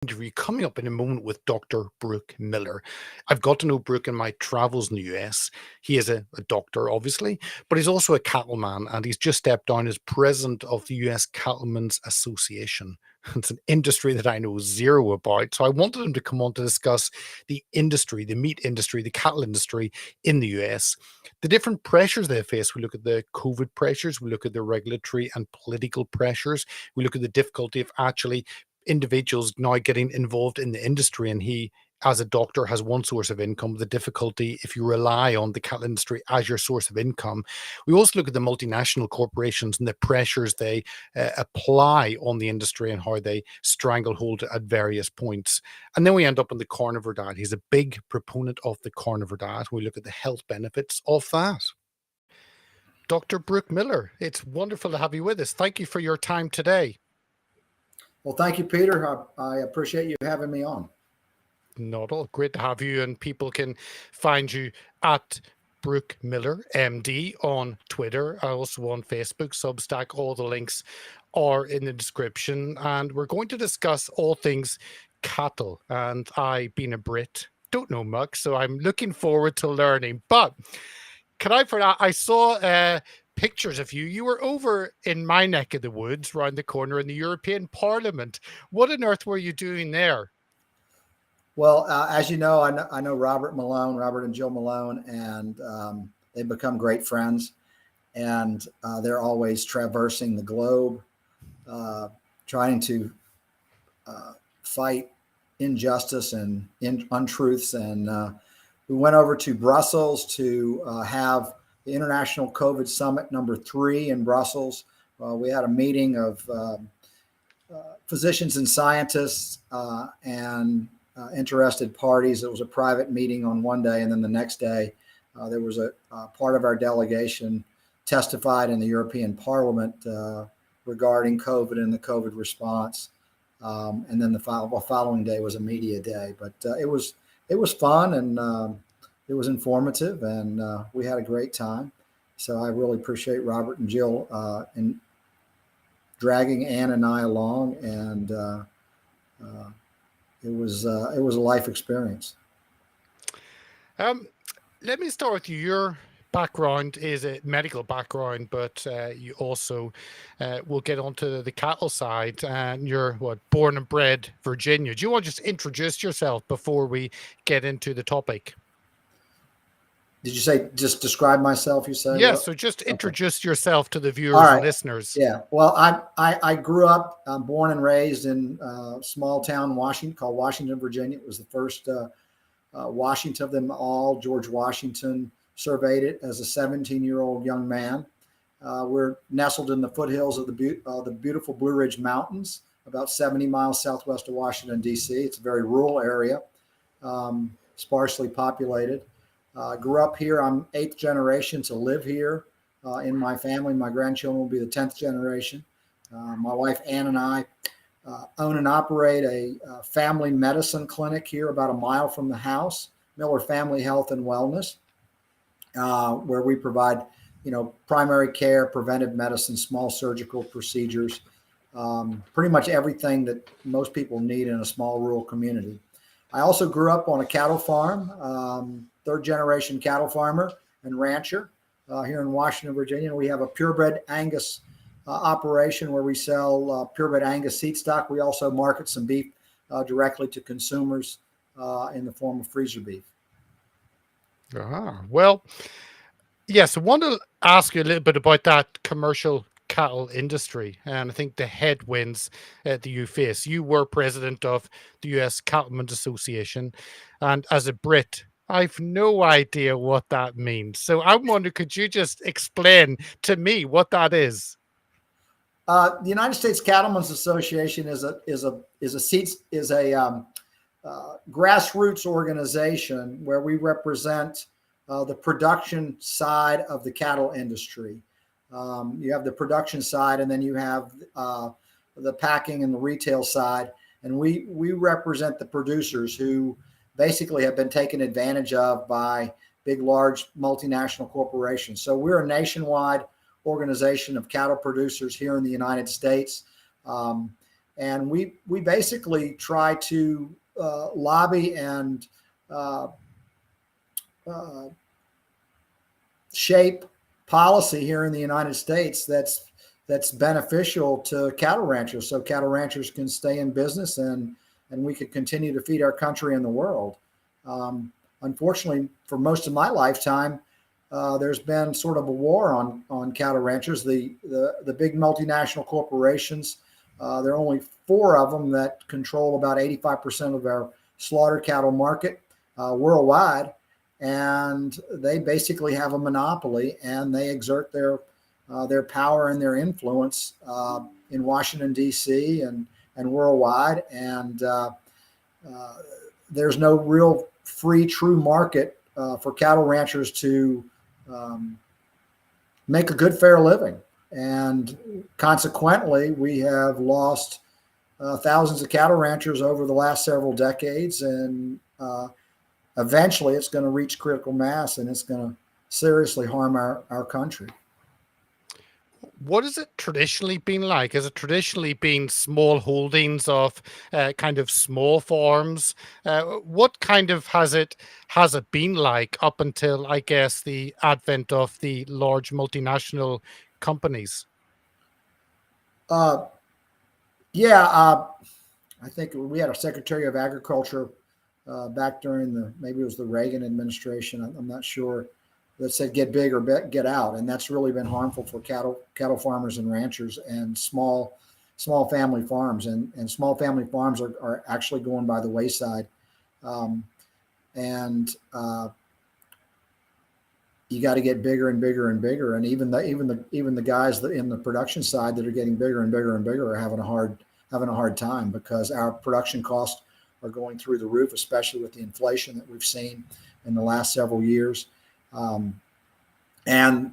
interview coming up in a moment with Dr. Brooke Miller. I've got to know Brooke in my travels in the US. He is a doctor, obviously, but he's also a cattleman, and he's just stepped down as president of the US Cattlemen's Association. It's an industry that I know zero about. So I wanted him to come on to discuss the industry, the meat industry, the cattle industry in the US, the different pressures they face. We look at the COVID pressures, we look at the regulatory and political pressures, we look at the difficulty of actually individuals now getting involved in the industry, and he as a doctor has one source of income, the difficulty if you rely on the cattle industry as your source of income. We also look at the multinational corporations and the pressures they apply on the industry and how they stranglehold at various points. And then we end up on the carnivore diet. He's a big proponent of the carnivore diet. We look at the health benefits of that. Dr. Brooke Miller, it's wonderful to have you with us. Thank you for your time today. Well, thank you, Peter. I appreciate you having me on. Not at all. Great to have you. And people can find you at Brooke Miller, MD, on Twitter, also on Facebook, Substack. All the links are in the description. And we're going to discuss all things cattle. And I, being a Brit, don't know much, so I'm looking forward to learning. But can I saw pictures of you. You were over in my neck of the woods, round the corner in the European Parliament. What on earth were you doing there? Well, as you know, I know Robert and Jill Malone, and they've become great friends. And they're always traversing the globe, trying to fight injustice and untruths. And we went over to Brussels to have the International COVID Summit #3 in Brussels. We had a meeting of physicians and scientists and interested parties. It was a private meeting on one day, and then the next day there was a part of our delegation testified in the European Parliament regarding COVID and the COVID response. And then the following day was a media day. But it was fun, and it was informative, and we had a great time. So I really appreciate Robert and Jill in dragging Ann and I along, and it was a life experience. Let me start with you. Your background is a medical background, but you also will get onto the cattle side, and you're born and bred Virginia. Do you want to just introduce yourself before we get into the topic? Did you say just describe myself? You say yes. So just introduce yourself to the viewers and listeners. Yeah. Well, I grew up, born and raised in small town Washington called Washington, Virginia. It was the first Washington of them all. George Washington surveyed it as a 17-year-old young man. We're nestled in the foothills of the beautiful Blue Ridge Mountains, about 70 miles southwest of Washington, D.C. It's a very rural area, sparsely populated. Grew up here. I'm 8th generation to live here in my family. My grandchildren will be the 10th generation. My wife, Ann, and I own and operate a family medicine clinic here about a mile from the house, Miller Family Health and Wellness, where we provide, primary care, preventive medicine, small surgical procedures, pretty much everything that most people need in a small rural community. I also grew up on a cattle farm, 3rd generation cattle farmer and rancher here in Washington, Virginia. We have a purebred Angus operation where we sell purebred Angus seed stock. We also market some beef directly to consumers in the form of freezer beef. Well, yes, I want to ask you a little bit about that commercial cattle industry, and I think the headwinds that you face. You were president of the US Cattlemen's Association, and as a Brit, I've no idea what that means. So I wonder, could you just explain to me what that is? The United States Cattlemen's Association is a grassroots organization where we represent the production side of the cattle industry. You have the production side, and then you have the packing and the retail side. And we represent the producers who basically have been taken advantage of by big, large multinational corporations. So we're a nationwide organization of cattle producers here in the United States. And we basically try to lobby and shape policy here in the United States that's beneficial to cattle ranchers, so cattle ranchers can stay in business and we could continue to feed our country and the world. Unfortunately, for most of my lifetime, there's been sort of a war on cattle ranchers. The big multinational corporations, there are only 4 of them that control about 85% of our slaughter cattle market worldwide, and they basically have a monopoly, and they exert their power and their influence in Washington, D.C. and worldwide. And there's no real free, true market for cattle ranchers to make a good, fair living. And consequently, we have lost thousands of cattle ranchers over the last several decades. And eventually it's going to reach critical mass, and it's going to seriously harm our country. What has it traditionally been like? Has it traditionally been small holdings of kind of small farms? What kind of has it been like up until, I guess, the advent of the large multinational companies? I think we had a Secretary of Agriculture back during maybe it was the Reagan administration. I'm not sure. That said, get big or get out, and that's really been harmful for cattle farmers and ranchers and small family farms, and small family farms are actually going by the wayside, and you got to get bigger and bigger and bigger, and even the guys that in the production side that are getting bigger and bigger and bigger are having a hard time because our production costs are going through the roof, especially with the inflation that we've seen in the last several years. And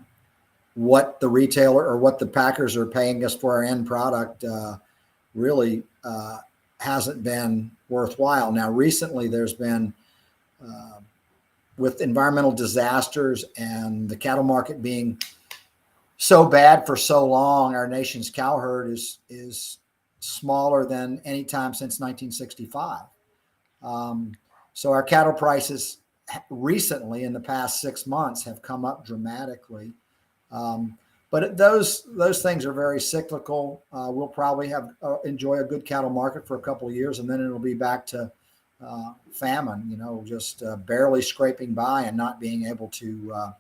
what the retailer or what the packers are paying us for our end product really hasn't been worthwhile. Now, recently there's been, with environmental disasters and the cattle market being so bad for so long, our nation's cow herd is smaller than any time since 1965. So our cattle prices recently in the past 6 months have come up dramatically. But those things are very cyclical. We'll probably enjoy a good cattle market for a couple of years, and then it'll be back to famine, just barely scraping by and not being able to,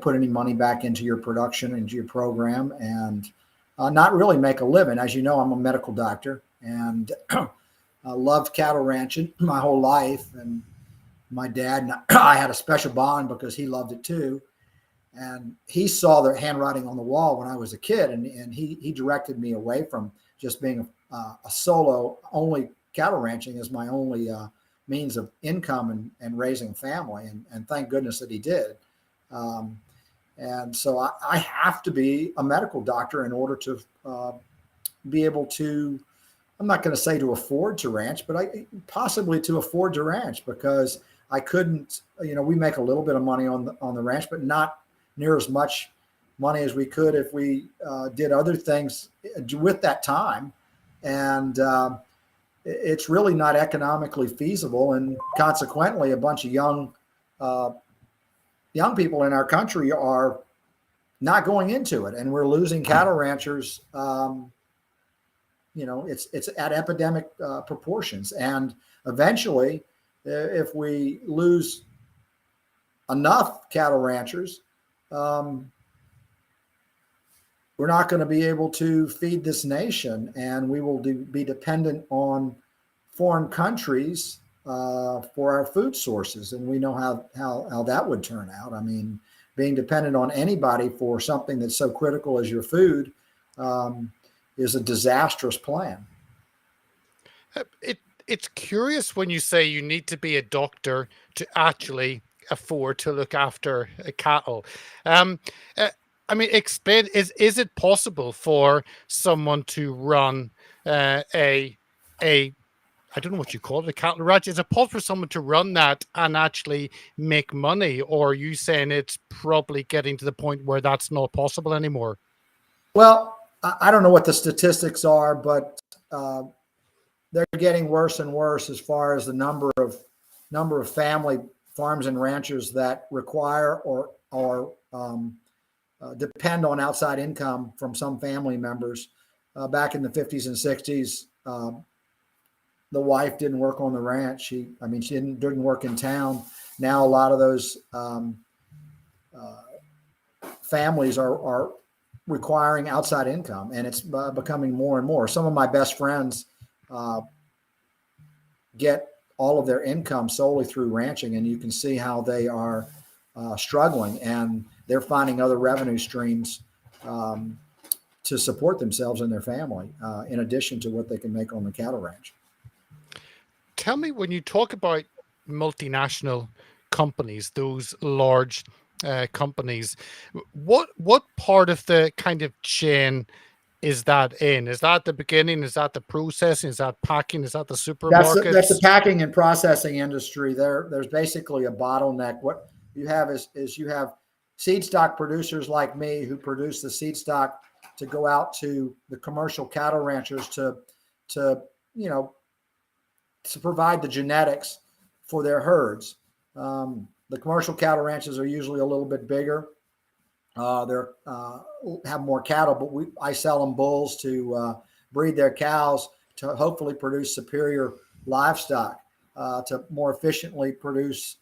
put any money back into your production, into your program, and not really make a living. As you know, I'm a medical doctor, and I loved cattle ranching my whole life, and my dad and I had a special bond because he loved it too. And he saw the handwriting on the wall when I was a kid, and he directed me away from just being a solo only cattle ranching as my only means of income and raising family. And thank goodness that he did. And so I have to be a medical doctor in order to be able to, I'm not going to say to afford to ranch, but possibly to afford to ranch, because I couldn't, we make a little bit of money on the ranch, but not near as much money as we could if we did other things with that time. And it's really not economically feasible. And consequently, a bunch of young people in our country are not going into it. And we're losing cattle ranchers. It's at epidemic proportions. And eventually, if we lose enough cattle ranchers, we're not going to be able to feed this nation, and we will be dependent on foreign countries for our food sources. And we know how that would turn out. I mean, being dependent on anybody for something that's so critical as your food is a disastrous plan. It's curious when you say you need to be a doctor to actually afford to look after cattle. I mean, explain, is it possible for someone to run I don't know what you call it, a cattle ranch? Is it possible for someone to run that and actually make money? Or are you saying it's probably getting to the point where that's not possible anymore? Well, I don't know what the statistics are, but they're getting worse and worse as far as the number of family farms and ranchers that require or depend on outside income from some family members. Back in the 50s and 60s, the wife didn't work on the ranch. She didn't work in town. Now a lot of those families are requiring outside income, and it's becoming more and more. Some of my best friends get all of their income solely through ranching, and you can see how they are struggling, and they're finding other revenue streams to support themselves and their family, in addition to what they can make on the cattle ranch. Tell me, when you talk about multinational companies, those large companies, what part of the kind of chain is that in? Is that the beginning? Is that the processing? Is that packing? Is that the supermarkets? That's the packing and processing industry. There's basically a bottleneck. What you have is you have seed stock producers like me who produce the seed stock to go out to the commercial cattle ranchers to provide the genetics for their herds. The commercial cattle ranches are usually a little bit bigger. They're have more cattle, but I sell them bulls to breed their cows to hopefully produce superior livestock, to more efficiently produce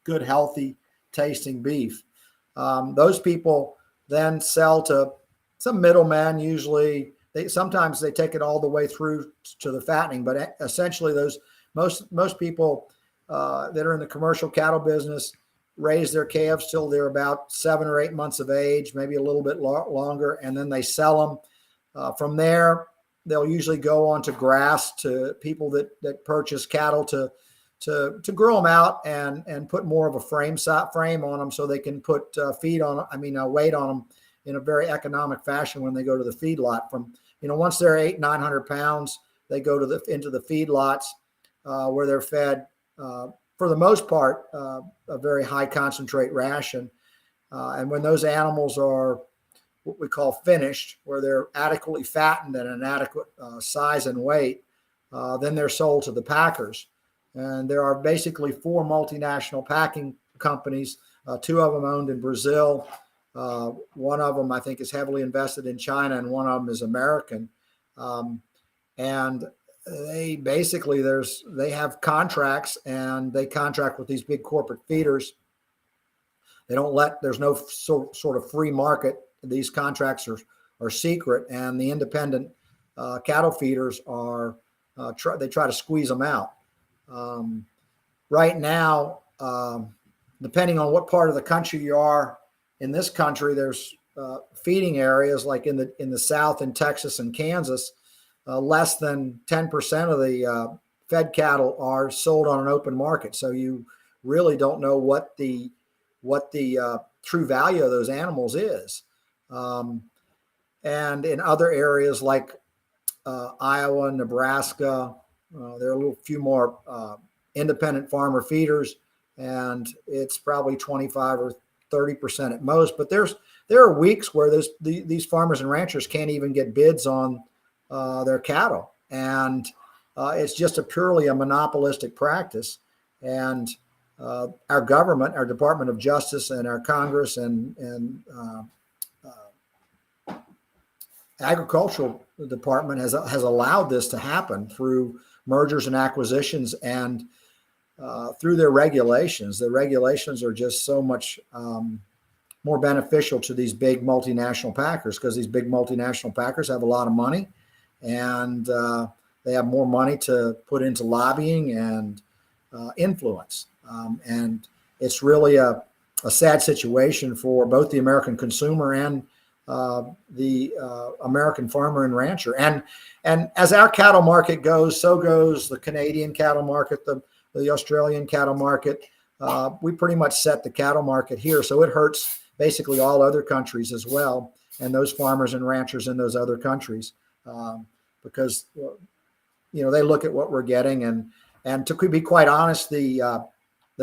good, healthy tasting beef. Those people then sell to some middlemen. Usually, sometimes they take it all the way through to the fattening, but essentially, those most people that are in the commercial cattle business raise their calves till they're about 7 or 8 months of age, maybe a little bit longer, and then they sell them. From there, they'll usually go on to grass to people that purchase cattle to grow them out and put more of a frame on them so they can put weight on them in a very economic fashion when they go to the feedlot. Once they're 800-900 pounds, they go into the feedlots where they're fed, for the most part, a very high concentrate ration. And when those animals are what we call finished, where they're adequately fattened and an adequate size and weight, then they're sold to the packers. And there are basically 4 multinational packing companies, 2 of them owned in Brazil. One of them, I think, is heavily invested in China, and one of them is American. And they basically, they have contracts, and they contract with these big corporate feeders. There's no sort of free market. These contracts are secret, and the independent cattle feeders they try to squeeze them out. Right now, depending on what part of the country you are in this country, there's feeding areas like in the South, in Texas and Kansas. Less than 10% of the fed cattle are sold on an open market. So you really don't know what the true value of those animals is. And in other areas like Iowa, Nebraska, there are a few more independent farmer feeders, and it's probably 25 or 30% at most. But there are weeks where these farmers and ranchers can't even get bids on their cattle, and it's just purely a monopolistic practice. And our government, our Department of Justice, and our Congress and Agricultural Department has allowed this to happen through mergers and acquisitions and through their regulations. The regulations are just so much more beneficial to these big multinational packers, because these big multinational packers have a lot of money, and they have more money to put into lobbying and influence. And it's really a sad situation for both the American consumer and the American farmer and rancher. And as our cattle market goes, so goes the Canadian cattle market, the Australian cattle market. We pretty much set the cattle market here, so it hurts basically all other countries as well, and those farmers and ranchers in those other countries, because they look at what we're getting, and to be quite honest, the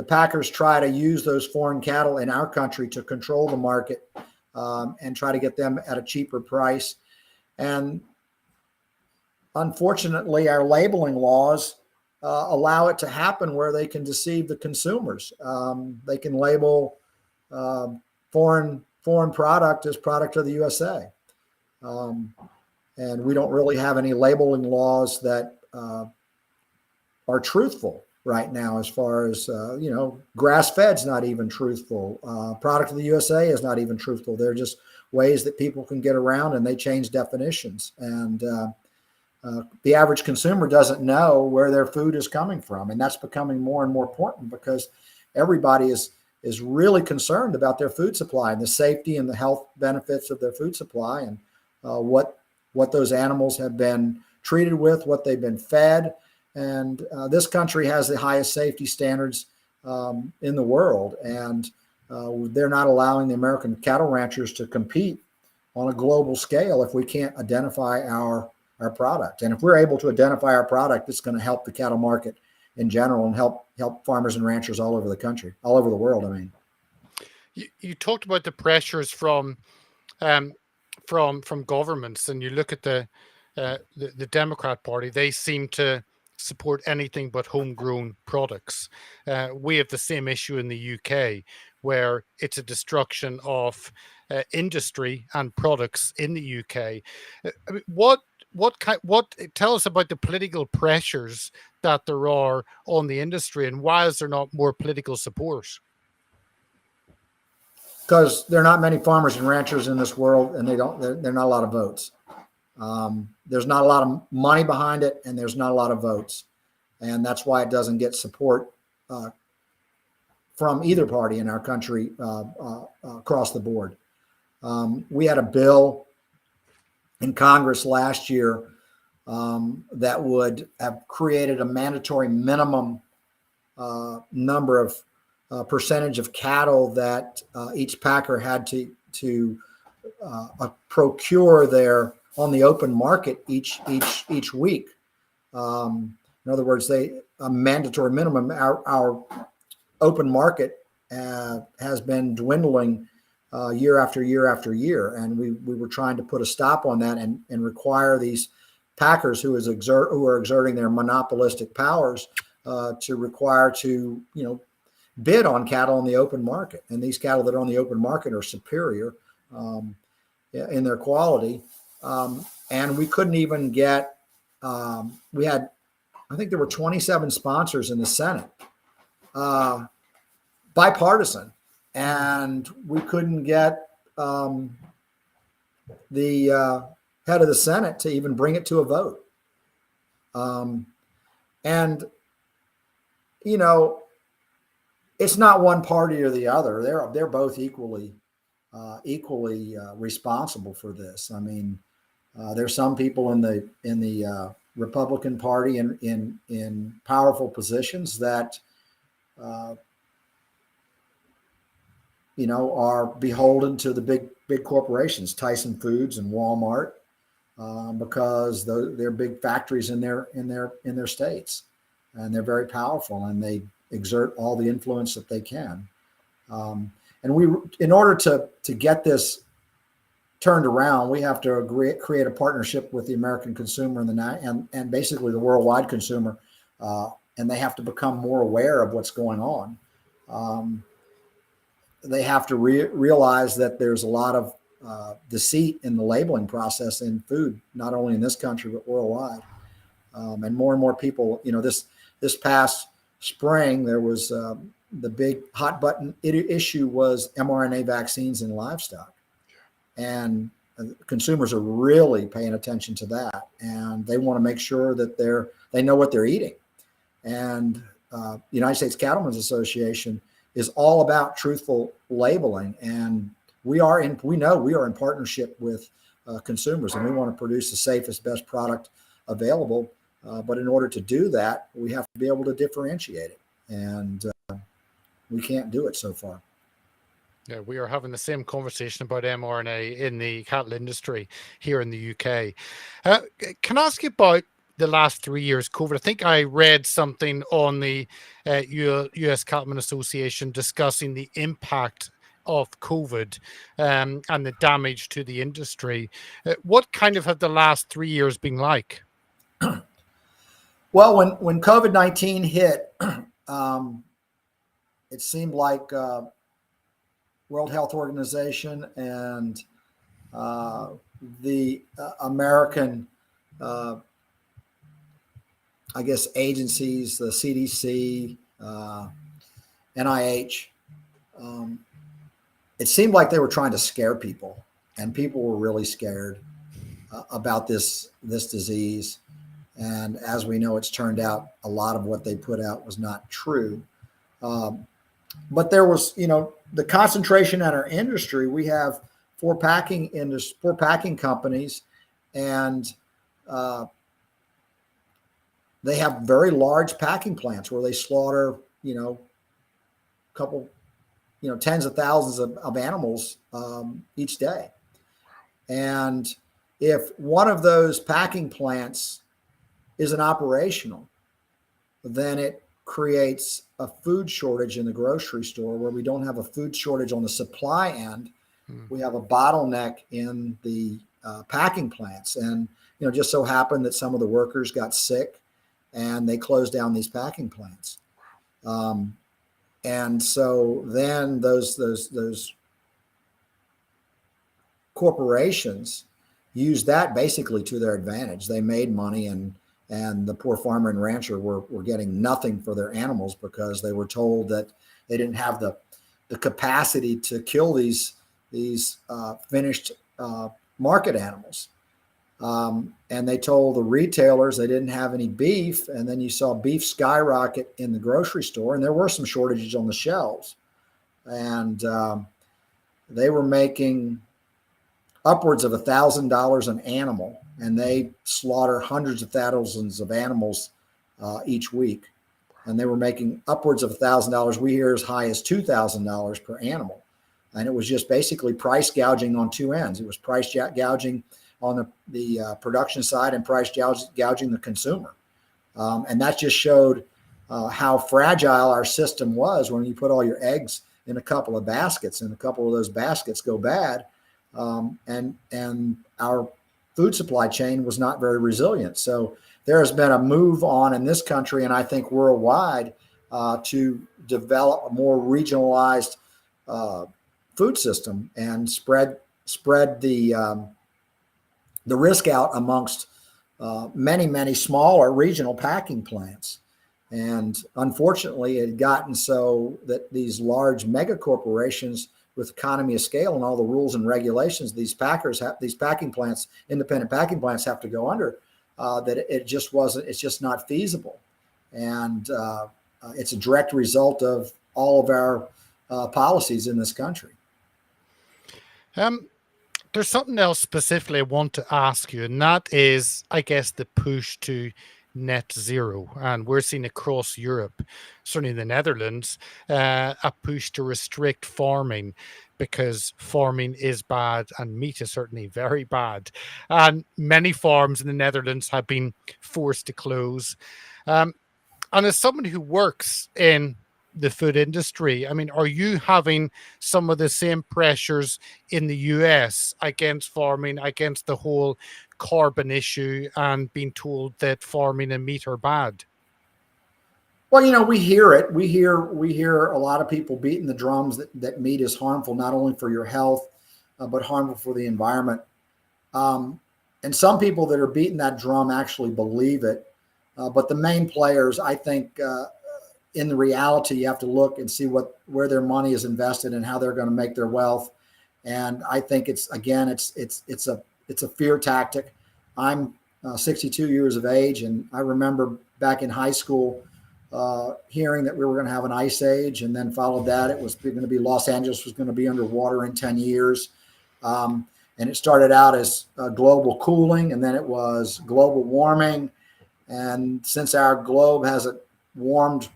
packers try to use those foreign cattle in our country to control the market and try to get them at a cheaper price. And unfortunately, our labeling laws allow it to happen where they can deceive the consumers. They can label foreign product as product of the USA. And we don't really have any labeling laws that are truthful right now, as far as, grass-fed's not even truthful. Product of the USA is not even truthful. They're just ways that people can get around, and they change definitions. And the average consumer doesn't know where their food is coming from. And that's becoming more and more important, because everybody is really concerned about their food supply and the safety and the health benefits of their food supply, and what those animals have been treated with, what they've been fed. And this country has the highest safety standards in the world. And they're not allowing the American cattle ranchers to compete on a global scale if we can't identify our product. And if we're able to identify our product, it's going to help the cattle market in general, and help farmers and ranchers all over the country, all over the world. I mean, you talked about the pressures from governments, and you look at the Democrat Party. They seem to support anything but homegrown products. We have the same issue in the UK, where it's a destruction of industry and products in the UK. I mean, what tell us about the political pressures that there are on the industry, and why is there not more political support? Because there are not many farmers and ranchers in this world, and there are not a lot of votes. There's not a lot of money behind it, and there's not a lot of votes. And that's why it doesn't get support from either party in our country across the board. We had a bill in Congress last year that would have created a mandatory minimum number of percentage of cattle that each packer had to procure there on the open market each week. In other words, a mandatory minimum. Our open market has been dwindling year after year after year, and we were trying to put a stop on that and require these packers who are exerting their monopolistic powers to require to bid on cattle on the open market. And these cattle that are on the open market are superior in their quality. And we couldn't even get, we had, I think there were 27 sponsors in the Senate, bipartisan, and we couldn't get the head of the Senate to even bring it to a vote. And, it's not one party or the other. They're both equally responsible for this. I mean, there's some people in the Republican Party in powerful positions that are beholden to the big corporations, Tyson Foods and Walmart, because they're big factories in their states, and they're very powerful, and they exert all the influence that they can. And in order to get this turned around, we have to create a partnership with the American consumer and basically the worldwide consumer, and they have to become more aware of what's going on. They have to realize that there's a lot of deceit in the labeling process in food, not only in this country but worldwide. And more people, this past spring, there was the big hot button issue was mRNA vaccines in livestock. And consumers are really paying attention to that, and they want to make sure that they know what they're eating. And the United States Cattlemen's Association is all about truthful labeling, and we are in partnership with consumers, and we want to produce the safest, best product available. But in order to do that, we have to be able to differentiate it, and we can't do it so far. Yeah, we are having the same conversation about mRNA in the cattle industry here in the UK. Can I ask you about the last 3 years, COVID? I think I read something on the US Cattlemen Association discussing the impact of COVID and the damage to the industry. What kind of have the last 3 years been like? Well, when COVID-19 hit, it seemed like World Health Organization and the American, I guess, agencies, the CDC, NIH, it seemed like they were trying to scare people, and people were really scared about this disease. And as we know, it's turned out a lot of what they put out was not true. But there was, the concentration in our industry. We have four packing companies, and they have very large packing plants where they slaughter, a couple, tens of thousands of animals each day. And if one of those packing plants isn't operational, then it creates a food shortage in the grocery store, where we don't have a food shortage on the supply end. We have a bottleneck in the packing plants. And, just so happened that some of the workers got sick and they closed down these packing plants. And so then those corporations used that basically to their advantage. They made money, and the poor farmer and rancher were getting nothing for their animals because they were told that they didn't have the capacity to kill these finished market animals. And they told the retailers they didn't have any beef. And then you saw beef skyrocket in the grocery store, and there were some shortages on the shelves. And they were making upwards of $1,000 an animal, and they slaughter hundreds of thousands of animals each week. And they were making upwards of $1,000. We hear as high as $2,000 per animal. And it was just basically price gouging on two ends. It was price gouging on the production side and price gouging the consumer. And that just showed how fragile our system was when you put all your eggs in a couple of baskets, and a couple of those baskets go bad. And our food supply chain was not very resilient. So there has been a move on in this country, and I think worldwide, to develop a more regionalized food system and spread the risk out amongst many smaller regional packing plants. And unfortunately, it had gotten so that these large mega corporations, with economy of scale and all the rules and regulations these packing plants, independent packing plants, have to go under, that it's just not feasible. And it's a direct result of all of our policies in this country. There's something else specifically I want to ask you, and that is, I guess, the push to net zero. And we're seeing across Europe, certainly in the Netherlands, a push to restrict farming, because farming is bad and meat is certainly very bad. And many farms in the Netherlands have been forced to close. And as someone who works in the food industry, I mean, are you having some of the same pressures in the US against farming, against the whole carbon issue, and being told that farming and meat are bad? Well, we hear it. We hear a lot of people beating the drums that meat is harmful, not only for your health, but harmful for the environment. And some people that are beating that drum actually believe it. But the main players, I think, in the reality, you have to look and see where their money is invested and how they're going to make their wealth. And I think it's a fear tactic. I'm 62 years of age, and I remember back in high school hearing that we were going to have an ice age, and then followed that it was going to be Los Angeles was going to be underwater in 10 years. And it started out as global cooling, and then it was global warming. And since our globe hasn't warmed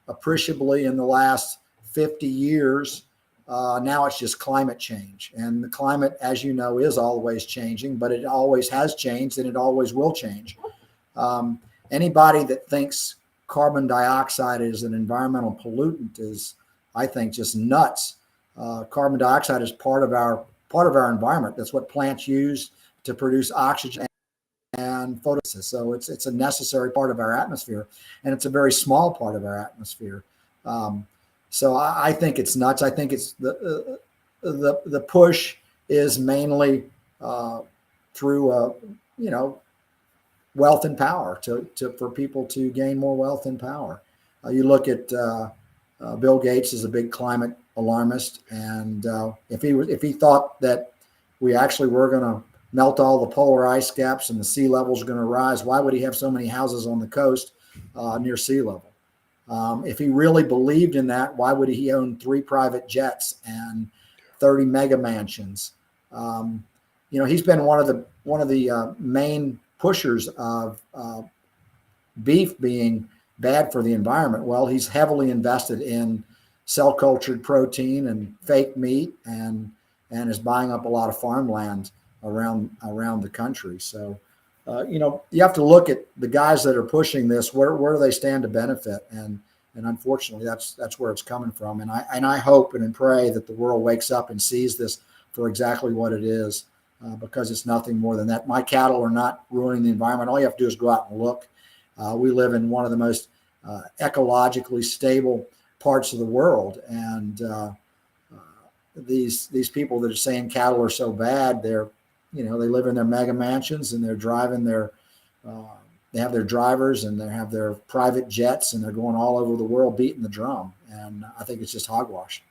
appreciably in the last 50 years, now it's just climate change. And the climate, as you know, is always changing, but it always has changed, and it always will change. Anybody that thinks carbon dioxide is an environmental pollutant is, I think, just nuts. Carbon dioxide is part of our environment. That's what plants use to produce oxygen and photosynthesis. So it's a necessary part of our atmosphere, and it's a very small part of our atmosphere. So I think it's nuts. I think it's the push is mainly through wealth and power for people to gain more wealth and power. You look at Bill Gates is a big climate alarmist, and if he thought that we actually were going to melt all the polar ice caps and the sea levels are going to rise, why would he have so many houses on the coast near sea level? If he really believed in that, why would he own 3 private jets and 30 mega mansions? He's been one of the main pushers of beef being bad for the environment. Well, he's heavily invested in cell cultured protein and fake meat, and is buying up a lot of farmland around the country. So, you have to look at the guys that are pushing this. Where do they stand to benefit? And unfortunately, that's where it's coming from. And I hope and pray that the world wakes up and sees this for exactly what it is, because it's nothing more than that. My cattle are not ruining the environment. All you have to do is go out and look. We live in one of the most ecologically stable parts of the world, and these people that are saying cattle are so bad, they live in their mega mansions, and they're driving they have their drivers, and they have their private jets, and they're going all over the world beating the drum. And I think it's just hogwash.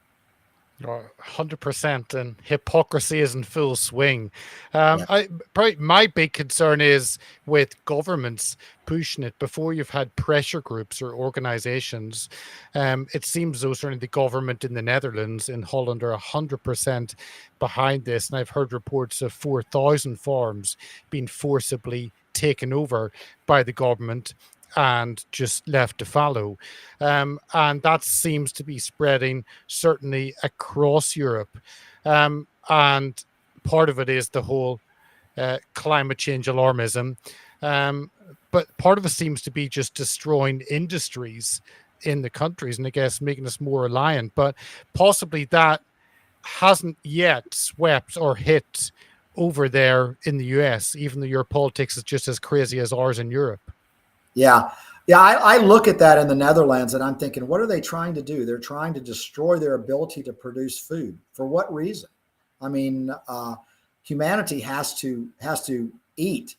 100%, and hypocrisy is in full swing. Yeah. Probably my big concern is with governments pushing it before you've had pressure groups or organizations. It seems though certainly the government in the Netherlands, in Holland, are 100% behind this, and I've heard reports of 4,000 farms being forcibly taken over by the government and just left to fallow. And that seems to be spreading certainly across Europe. And part of it is the whole climate change alarmism. But part of it seems to be just destroying industries in the countries, and I guess making us more reliant. But possibly that hasn't yet swept or hit over there in the US, even though your politics is just as crazy as ours in Europe. Yeah. I look at that in the Netherlands, and I'm thinking, what are they trying to do? They're trying to destroy their ability to produce food. For what reason? I mean, humanity has to eat,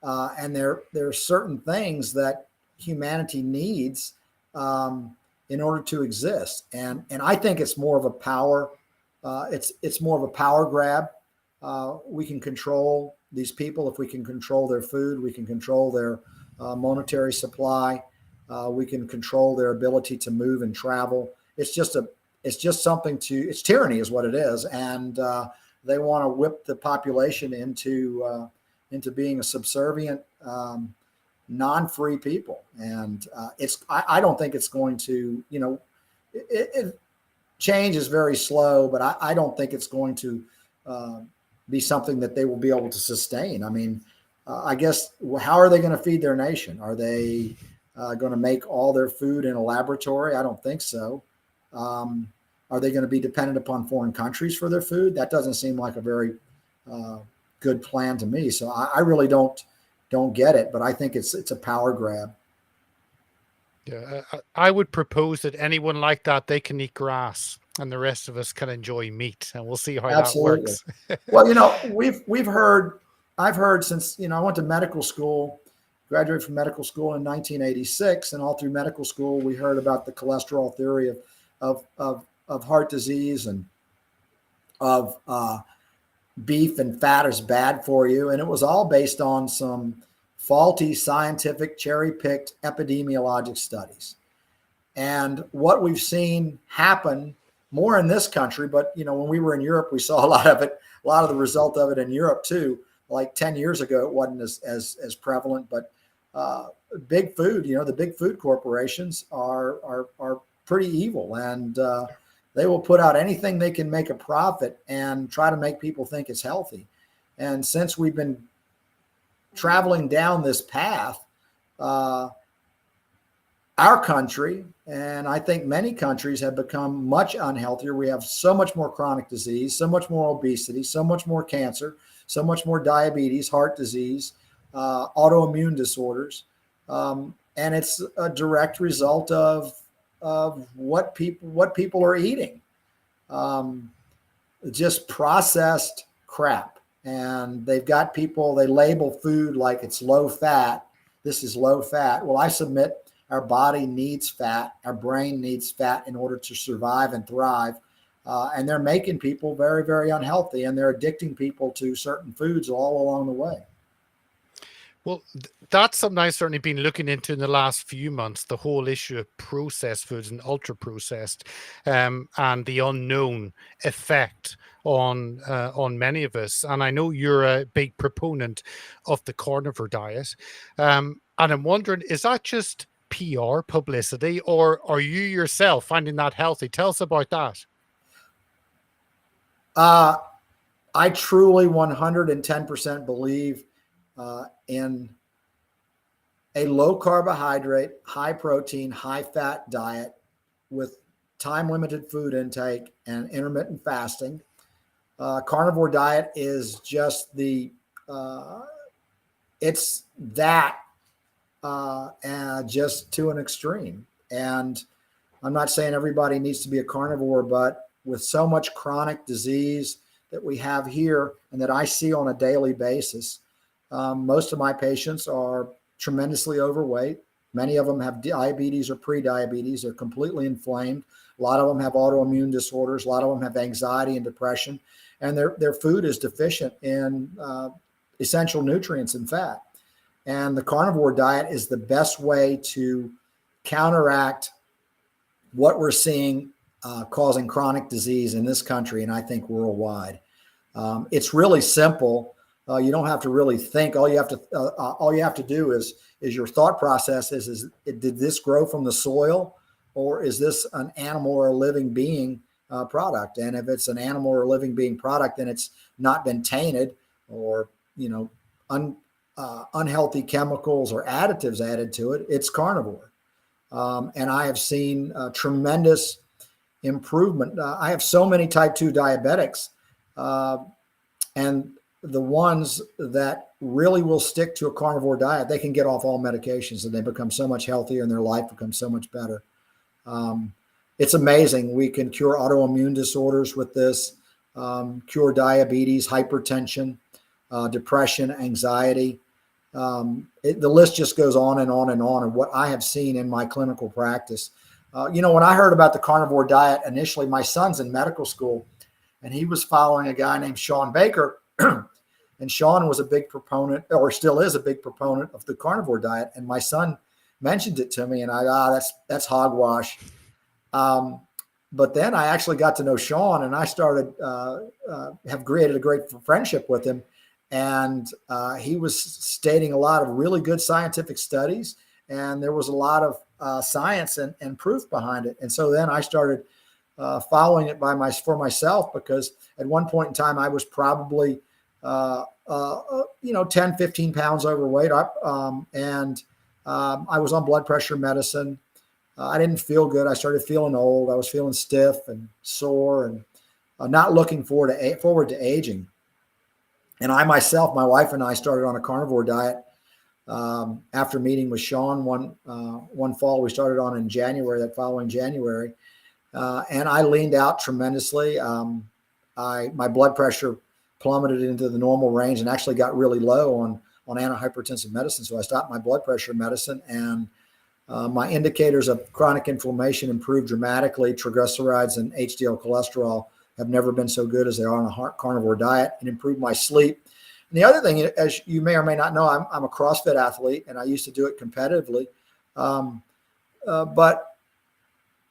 and there are certain things that humanity needs in order to exist. And I think it's more of a power. It's more of a power grab. We can control these people if we can control their food. We can control their monetary supply. We can control their ability to move and travel. It's just it's tyranny is what it is. And they want to whip the population into being a subservient, non-free people. And I don't think it's going to, change is very slow, but I don't think it's going to be something that they will be able to sustain. I mean, I guess, how are they going to feed their nation? Are they going to make all their food in a laboratory? I don't think so. Are they going to be dependent upon foreign countries for their food? That doesn't seem like a very good plan to me. So I really don't get it, but I think it's a power grab. Yeah, I would propose that anyone like that, they can eat grass, and the rest of us can enjoy meat, and we'll see how Absolutely. that works. Well, I've heard since, I went to medical school, graduated from medical school in 1986, and all through medical school, we heard about the cholesterol theory of heart disease, and of beef and fat is bad for you. And it was all based on some faulty scientific cherry-picked epidemiologic studies. And what we've seen happen more in this country, but when we were in Europe, we saw a lot of the result of it in Europe too. Like 10 years ago, it wasn't as prevalent, but big food, the big food corporations are pretty evil, and they will put out anything they can make a profit and try to make people think it's healthy. And since we've been traveling down this path, our country, and I think many countries, have become much unhealthier. We have so much more chronic disease, so much more obesity, so much more cancer, so much more diabetes, heart disease, autoimmune disorders. And it's a direct result of what people are eating. Just processed crap. And they've got people, they label food like it's low fat. This is low fat. Well, I submit our body needs fat. Our brain needs fat in order to survive and thrive. And they're making people very, very unhealthy, and they're addicting people to certain foods all along the way. Well, that's something I've certainly been looking into in the last few months, the whole issue of processed foods and ultra processed, and the unknown effect on many of us. And I know you're a big proponent of the carnivore diet. And I'm wondering, is that just PR publicity, or are you yourself finding that healthy? Tell us about that. I truly 110% believe in a low carbohydrate, high protein, high fat diet with time limited food intake and intermittent fasting. Carnivore diet is just it's that just to an extreme. And I'm not saying everybody needs to be a carnivore, but with so much chronic disease that we have here and that I see on a daily basis, most of my patients are tremendously overweight. Many of them have diabetes or pre-diabetes. They're completely inflamed. A lot of them have autoimmune disorders. A lot of them have anxiety and depression, and their food is deficient in essential nutrients and fat. And the carnivore diet is the best way to counteract what we're seeing causing chronic disease in this country, and I think worldwide. It's really simple. You don't have to really think. All you have to do is your thought process is did this grow from the soil, or is this an animal or a living being product? And if it's an animal or a living being product, then it's not been tainted or unhealthy chemicals or additives added to it. It's carnivore, and I have seen tremendous improvement. I have so many type 2 diabetics, and the ones that really will stick to a carnivore diet, they can get off all medications and they become so much healthier and their life becomes so much better. It's amazing. We can cure autoimmune disorders with this, cure diabetes, hypertension, depression, anxiety. The list just goes on and on and on. And what I have seen in my clinical practice, when I heard about the carnivore diet initially, my son's in medical school and he was following a guy named Sean Baker. And Sean was a big proponent, or still is a big proponent, of the carnivore diet. And my son mentioned it to me, and that's hogwash. But then I actually got to know Sean, and I started have created a great friendship with him. And he was stating a lot of really good scientific studies, and there was a lot of science and proof behind it. And so then I started following it for myself, because at one point in time I was probably 10, 15 pounds overweight. And I was on blood pressure medicine. I didn't feel good. I started feeling old. I was feeling stiff and sore and not looking forward to aging. And I myself, my wife and I started on a carnivore diet after meeting with Sean one fall. We started on in January, that following January. And I leaned out tremendously. My blood pressure plummeted into the normal range and actually got really low on antihypertensive medicine. So I stopped my blood pressure medicine, and my indicators of chronic inflammation improved dramatically. Triglycerides and HDL cholesterol have never been so good as they are on a carnivore diet, and improved my sleep. And the other thing, as you may or may not know, I'm a CrossFit athlete, and I used to do it competitively. But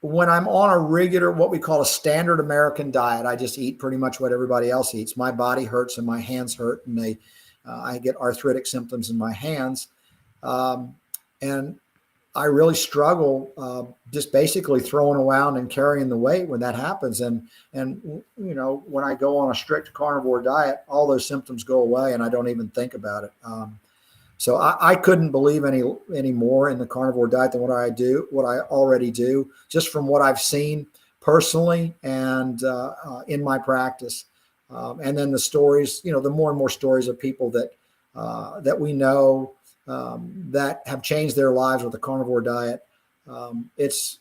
when I'm on a regular, what we call a standard American diet, I just eat pretty much what everybody else eats. My body hurts and my hands hurt, and I get arthritic symptoms in my hands. And I really struggle just basically throwing around and carrying the weight when that happens. And when I go on a strict carnivore diet, all those symptoms go away and I don't even think about it. So I couldn't believe any more in the carnivore diet than what I already do, just from what I've seen personally and in my practice. And then the stories, the more and more stories of people that we know that have changed their lives with the carnivore diet. It's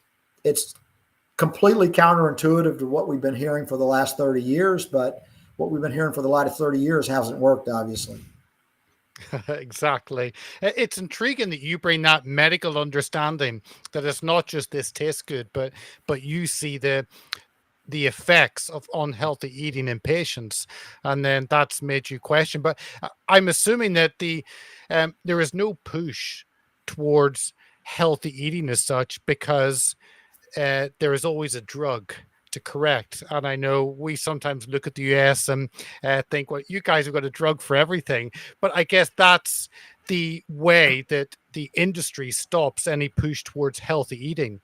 completely counterintuitive to what we've been hearing for the last 30 years, but what we've been hearing for the last 30 years hasn't worked, obviously. Exactly. It's intriguing that you bring that medical understanding, that it's not just this tastes good, but you see the effects of unhealthy eating in patients, and then that's made you question. But I'm assuming that there is no push towards healthy eating as such, because there is always a drug to correct. And I know we sometimes look at the US and think, well, you guys have got a drug for everything. But I guess that's the way that the industry stops any push towards healthy eating.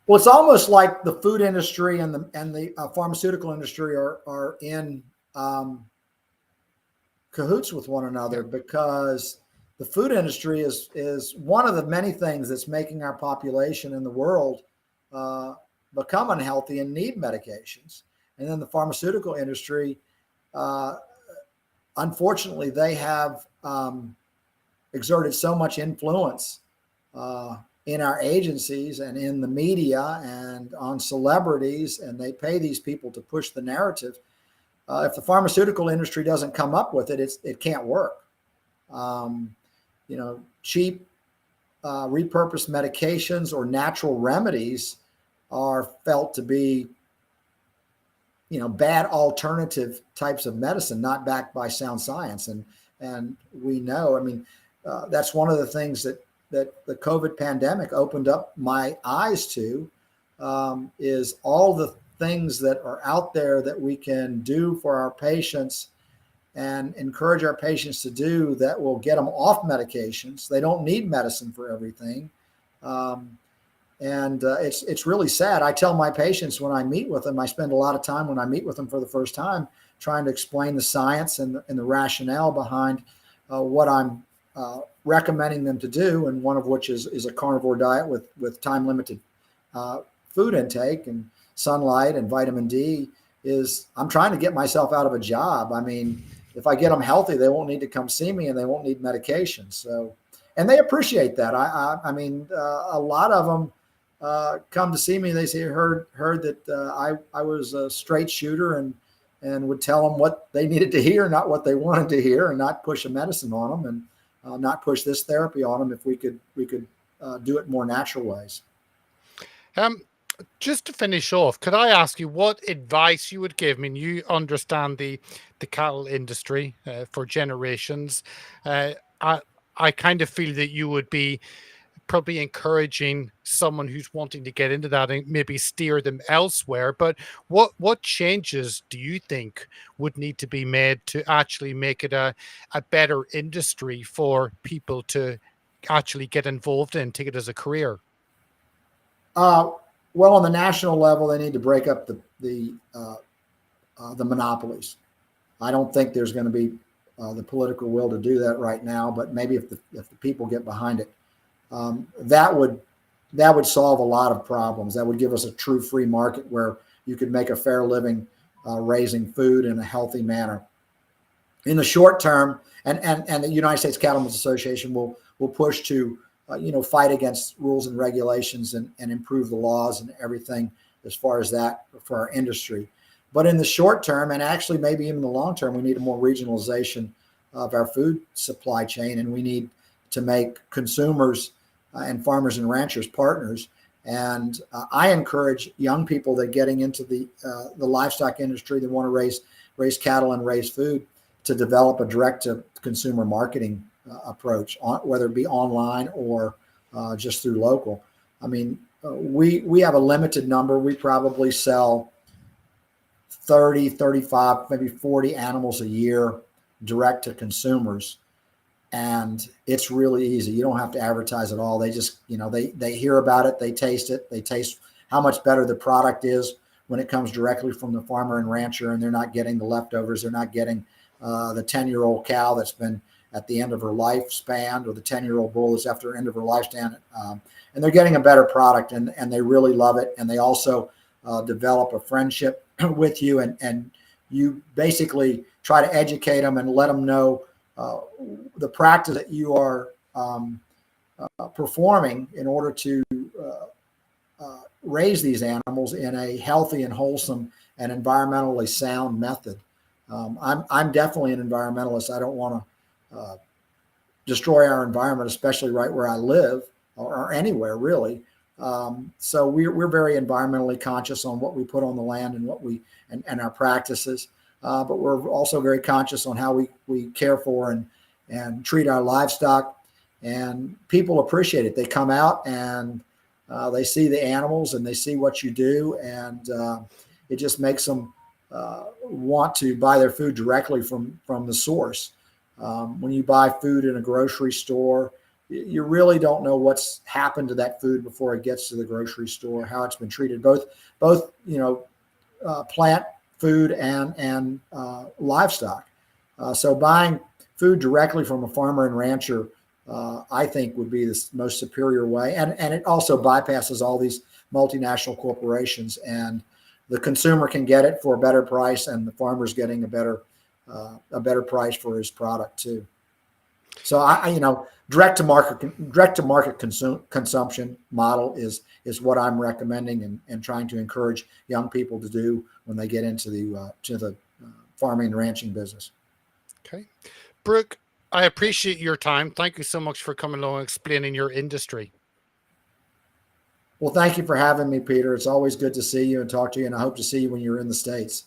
Well, it's almost like the food industry and the pharmaceutical industry are in cahoots with one another, because the food industry is one of the many things that's making our population in the world become unhealthy and need medications. And then the pharmaceutical industry, unfortunately, they have exerted so much influence in our agencies and in the media and on celebrities, and they pay these people to push the narrative. If the pharmaceutical industry doesn't come up with it, it can't work. Cheap repurposed medications or natural remedies are felt to be, bad alternative types of medicine, not backed by sound science. And we know, that's one of the things that the COVID pandemic opened up my eyes to, is all the things that are out there that we can do for our patients and encourage our patients to do that will get them off medications. They don't need medicine for everything. It's really sad. I tell my patients when I meet with them, I spend a lot of time when I meet with them for the first time trying to explain the science and the rationale behind what I'm recommending them to do, and one of which is a carnivore diet with time-limited food intake and sunlight and vitamin D. I'm trying to get myself out of a job. If I get them healthy, they won't need to come see me and they won't need medication. So, and they appreciate that. A lot of them come to see me. They say, heard that I was a straight shooter and would tell them what they needed to hear, not what they wanted to hear, and not push a medicine on them, and not push this therapy on them if we could do it more natural ways. Just to finish off, could I ask you what advice you would give? You understand the cattle industry for generations. I kind of feel that you would be probably encouraging someone who's wanting to get into that and maybe steer them elsewhere. But what changes do you think would need to be made to actually make it a better industry for people to actually get involved in, take it as a career? Well, on the national level, they need to break up the monopolies. I don't think there's going to be the political will to do that right now, but maybe if the people get behind it, that would solve a lot of problems. That would give us a true free market where you could make a fair living raising food in a healthy manner. In the short term, and the United States Cattlemen's Association will push to fight against rules and regulations and improve the laws and everything as far as that for our industry. But in the short term, and actually maybe even the long term, we need a more regionalization of our food supply chain, and we need to make consumers and farmers and ranchers partners. And I encourage young people that are getting into the livestock industry, that want to raise cattle and raise food, to develop a direct-to-consumer marketing approach, whether it be online or just through local. We have a limited number. We probably sell 30, 35, maybe 40 animals a year direct to consumers. And it's really easy. You don't have to advertise at all. They just, they hear about it, they taste it, they taste how much better the product is when it comes directly from the farmer and rancher, and they're not getting the leftovers. They're not getting the 10-year-old cow that's been at the end of her lifespan, or the 10-year-old bull is after the end of her lifespan. And they're getting a better product, and they really love it. And they also develop a friendship with you, and you basically try to educate them and let them know the practice that you are performing in order to raise these animals in a healthy and wholesome and environmentally sound method. I'm definitely an environmentalist. I don't want to destroy our environment, especially right where I live, or anywhere really. So we're very environmentally conscious on what we put on the land and what we and our practices. But we're also very conscious on how we care for and treat our livestock. And people appreciate it. They come out and they see the animals and they see what you do, and it just makes them want to buy their food directly from the source. When you buy food in a grocery store, you really don't know what's happened to that food before it gets to the grocery store, how it's been treated, both plant food and livestock. So buying food directly from a farmer and rancher, I think, would be the most superior way. And it also bypasses all these multinational corporations, and the consumer can get it for a better price, and the farmer's getting a better price for his product too. So direct to market consumption model is what I'm recommending and trying to encourage young people to do when they get into the farming and ranching business. Okay, Brooke, I appreciate your time. Thank you so much for coming along and explaining your industry. Well, thank you for having me, Peter. It's always good to see you and talk to you, and I hope to see you when you're in the States.